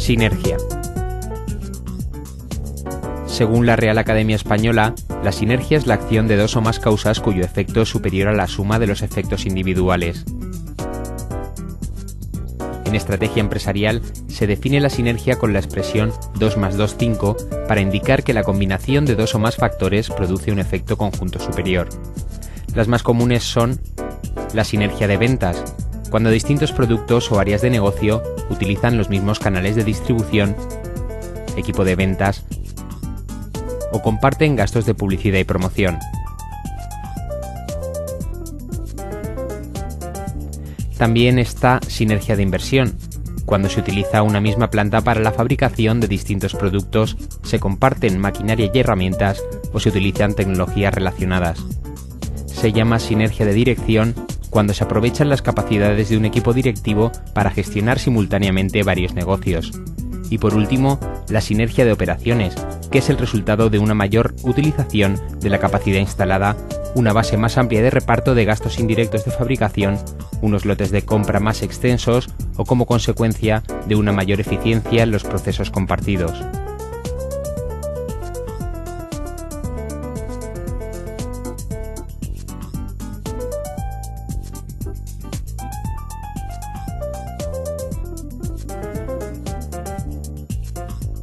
Sinergia. Según la Real Academia Española, la sinergia es la acción de dos o más causas cuyo efecto es superior a la suma de los efectos individuales. En estrategia empresarial se define la sinergia con la expresión 2 más 2, 5 para indicar que la combinación de dos o más factores produce un efecto conjunto superior. Las más comunes son la sinergia de ventas, cuando distintos productos o áreas de negocio utilizan los mismos canales de distribución, equipo de ventas o comparten gastos de publicidad y promoción. También está sinergia de inversión, cuando se utiliza una misma planta para la fabricación de distintos productos, se comparten maquinaria y herramientas o se utilizan tecnologías relacionadas. Se llama sinergia de dirección cuando se aprovechan las capacidades de un equipo directivo para gestionar simultáneamente varios negocios. Y por último, la sinergia de operaciones, que es el resultado de una mayor utilización de la capacidad instalada, una base más amplia de reparto de gastos indirectos de fabricación, unos lotes de compra más extensos o como consecuencia de una mayor eficiencia en los procesos compartidos.